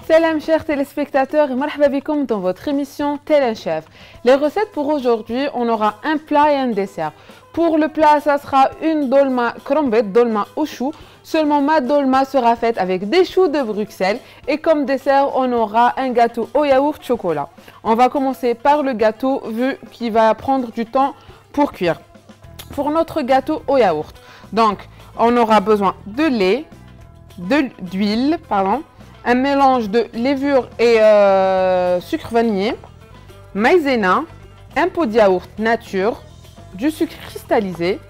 Salam chers téléspectateurs et marhaba bikoum dans votre émission Télé Chef. Les recettes pour aujourd'hui, on aura un plat et un dessert. Pour le plat, ça sera une dolma crambette, dolma au chou. Seulement ma dolma sera faite avec des choux de Bruxelles. Et comme dessert, on aura un gâteau au yaourt chocolat. On va commencer par le gâteau vu qu'il va prendre du temps pour cuire. Pour notre gâteau au yaourt, donc on aura besoin de lait, d'huile, un mélange de levure et sucre vanillé, maïzena, un pot de yaourt nature, du sucre cristallisé,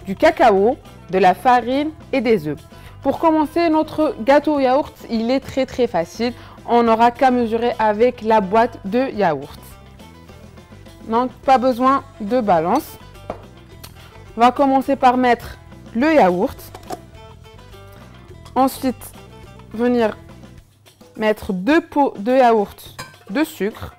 du cacao, de la farine et des œufs. Pour commencer, notre gâteau au yaourt, il est très facile. On n'aura qu'à mesurer avec la boîte de yaourt. Donc, pas besoin de balance. On va commencer par mettre le yaourt. Ensuite, venir mettre 2 pots de yaourt de sucre.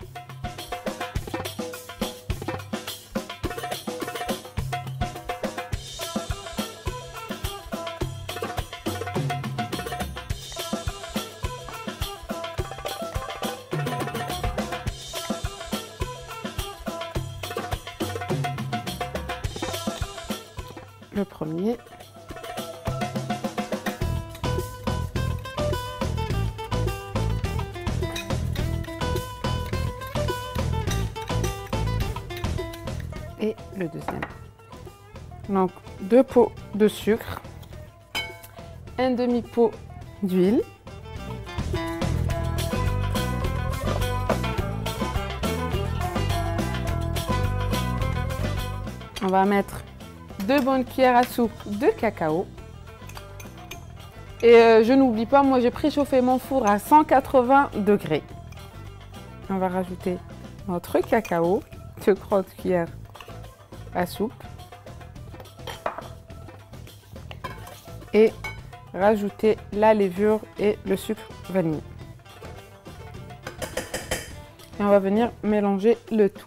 Le premier. Et le deuxième. Donc 2 pots de sucre, un demi-pot d'huile, on va mettre 2 bonnes cuillères à soupe de cacao. Et je n'oublie pas, moi j'ai préchauffé mon four à 180 degrés. On va rajouter notre cacao, 2 grosses cuillères à soupe. Et rajouter la levure et le sucre vanillé. Et on va venir mélanger le tout.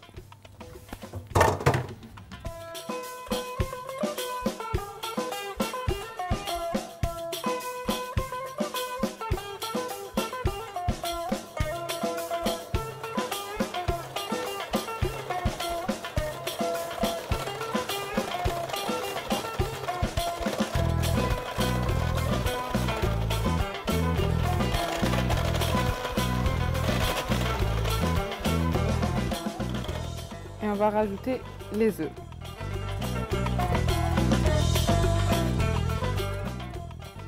Et on va rajouter les œufs.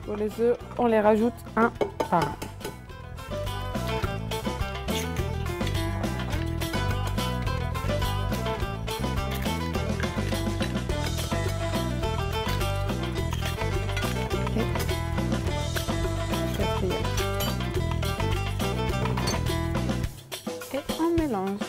Pour les œufs, on les rajoute un par un. Et on mélange.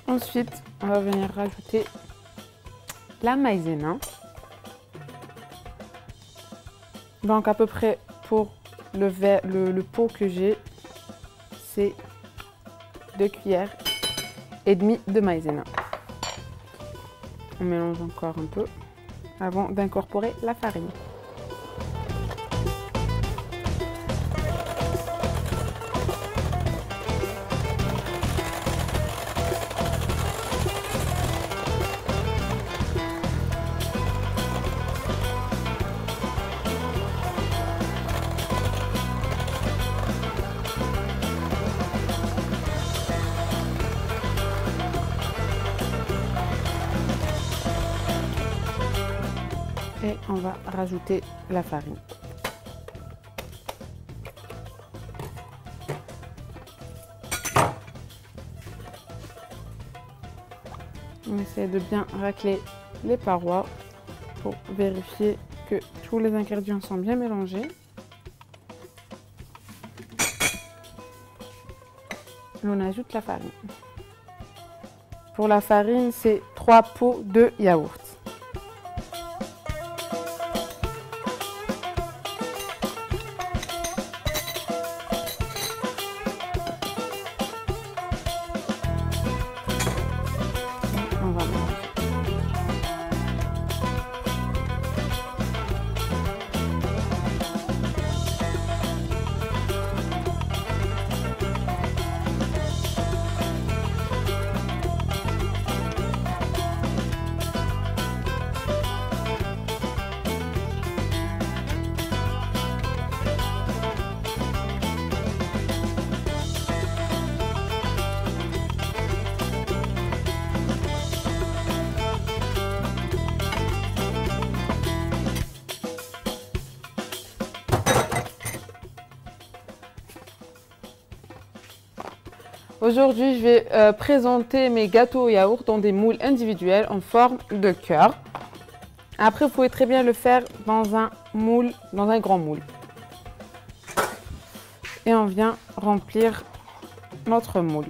Ensuite, on va venir rajouter la maïzena. Donc à peu près pour le pot que j'ai, c'est 2 cuillères et demie de maïzena. On mélange encore un peu avant d'incorporer la farine. Et on va rajouter la farine. On essaie de bien racler les parois pour vérifier que tous les ingrédients sont bien mélangés. Et on ajoute la farine. Pour la farine, c'est 3 pots de yaourt. On va Aujourd'hui, je vais présenter mes gâteaux au yaourt dans des moules individuels en forme de cœur. Après, vous pouvez très bien le faire dans un moule, dans un grand moule. Et on vient remplir notre moule.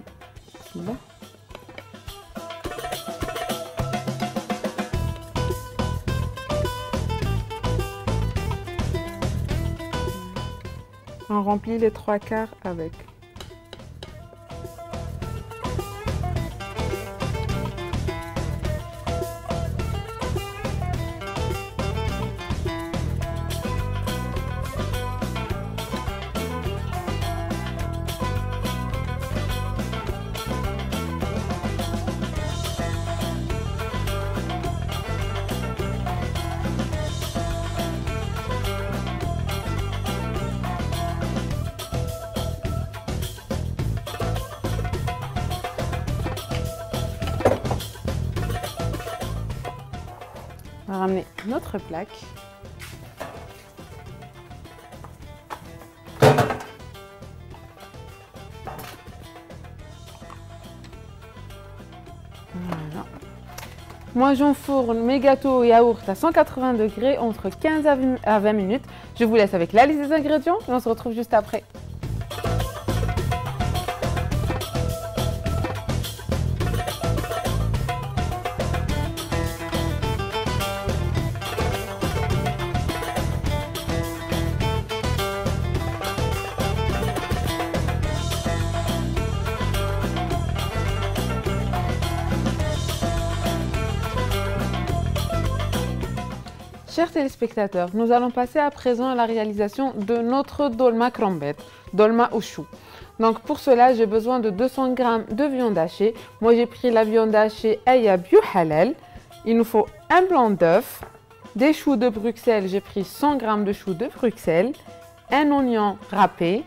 On remplit les 3/4 avec. On va ramener notre plaque. Voilà. Moi, j'enfourne mes gâteaux au yaourt à 180 degrés entre 15 à 20 minutes. Je vous laisse avec la liste des ingrédients et on se retrouve juste après. Chers téléspectateurs, nous allons passer à présent à la réalisation de notre dolma crambet, dolma au chou. Donc pour cela, j'ai besoin de 200 g de viande hachée. Moi, j'ai pris la viande hachée Aya Bio Halal. Il nous faut un blanc d'œuf, des choux de Bruxelles. J'ai pris 100 g de choux de Bruxelles, un oignon râpé,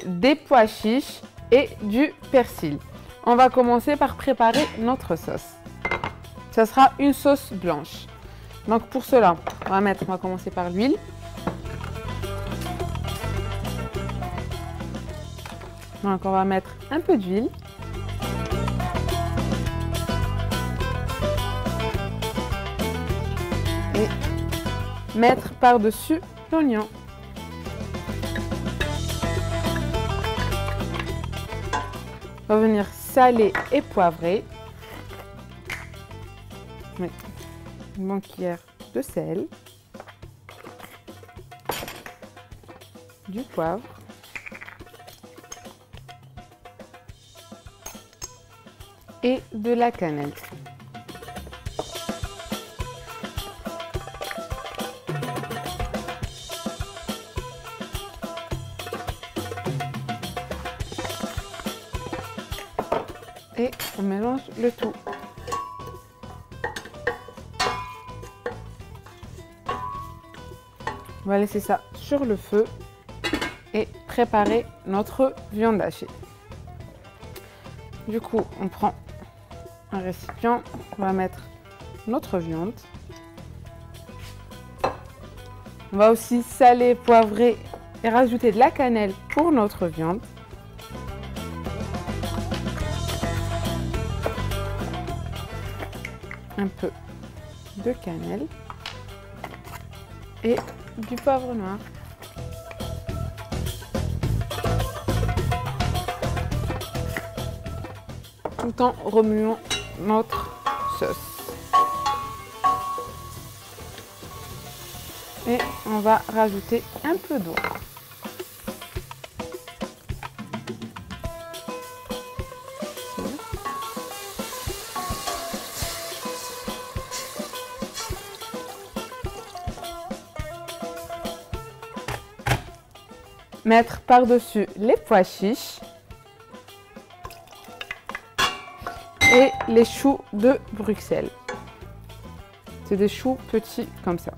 des pois chiches et du persil. On va commencer par préparer notre sauce. Ça sera une sauce blanche. Donc pour cela, on va commencer par l'huile. Donc on va mettre un peu d'huile. Et mettre par-dessus l'oignon. On va venir saler et poivrer. Une bonne cuillère de sel, du poivre, et de la cannelle. Et on mélange le tout. On va laisser ça sur le feu et préparer notre viande hachée. Du coup, on prend un récipient, on va mettre notre viande. On va aussi saler, poivrer et rajouter de la cannelle pour notre viande. Un peu de cannelle et du poivre noir. Tout en remuant notre sauce. Et on va rajouter un peu d'eau. Mettre par-dessus les pois chiches et les choux de Bruxelles. C'est des choux petits comme ça.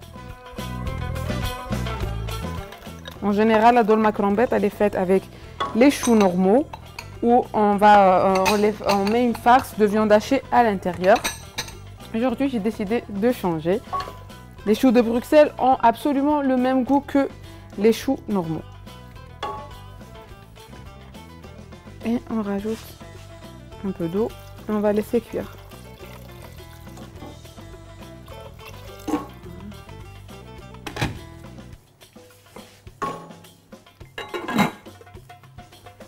En général, la dolma crambet, elle est faite avec les choux normaux où on met une farce de viande hachée à l'intérieur. Aujourd'hui, j'ai décidé de changer. Les choux de Bruxelles ont absolument le même goût que les choux normaux. Et on rajoute un peu d'eau et on va laisser cuire.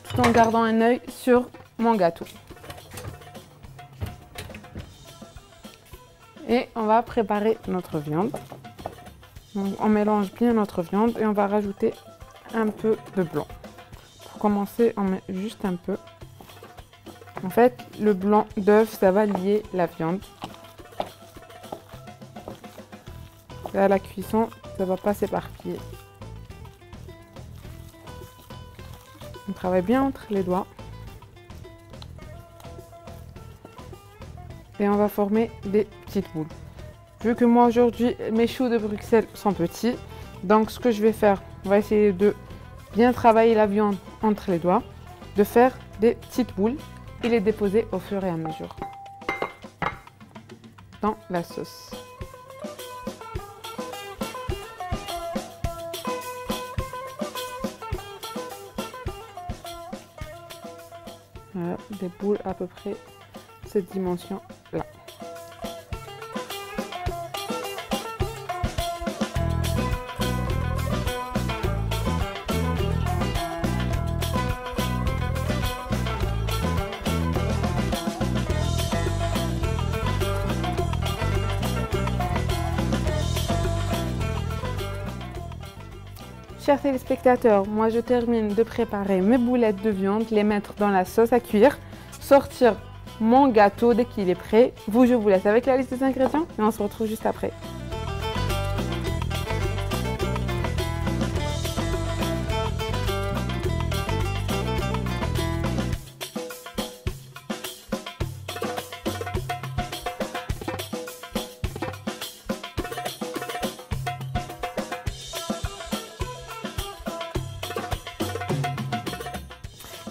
Tout en gardant un œil sur mon gâteau. Et on va préparer notre viande. Donc, on mélange bien notre viande et on va rajouter un peu de blanc. Pour commencer, on met juste un peu. En fait, le blanc d'œuf, ça va lier la viande. Et à la cuisson, ça ne va pas s'éparpiller. On travaille bien entre les doigts. Et on va former des petites boules. Vu que moi aujourd'hui mes choux de Bruxelles sont petits, donc ce que je vais faire, on va essayer de bien travailler la viande entre les doigts, de faire des petites boules et les déposer au fur et à mesure dans la sauce. Voilà, des boules à peu près cette dimension là. Chers téléspectateurs, moi je termine de préparer mes boulettes de viande, les mettre dans la sauce à cuire, sortir mon gâteau dès qu'il est prêt. Vous, je vous laisse avec la liste des ingrédients et on se retrouve juste après.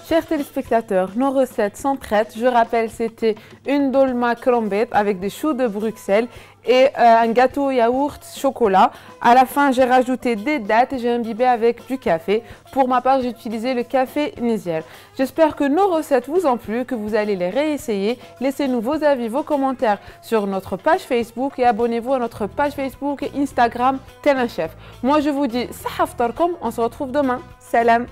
Chers téléspectateurs, nos recettes sont prêtes. Je rappelle, c'était une dolma crombette avec des choux de Bruxelles et un gâteau yaourt chocolat. À la fin, j'ai rajouté des dattes et j'ai imbibé avec du café. Pour ma part, j'ai utilisé le café Néziel. J'espère que nos recettes vous ont plu, que vous allez les réessayer. Laissez-nous vos avis, vos commentaires sur notre page Facebook et abonnez-vous à notre page Facebook et Instagram Tel un chef. Moi, je vous dis, sahaftarkom, on se retrouve demain. Salam.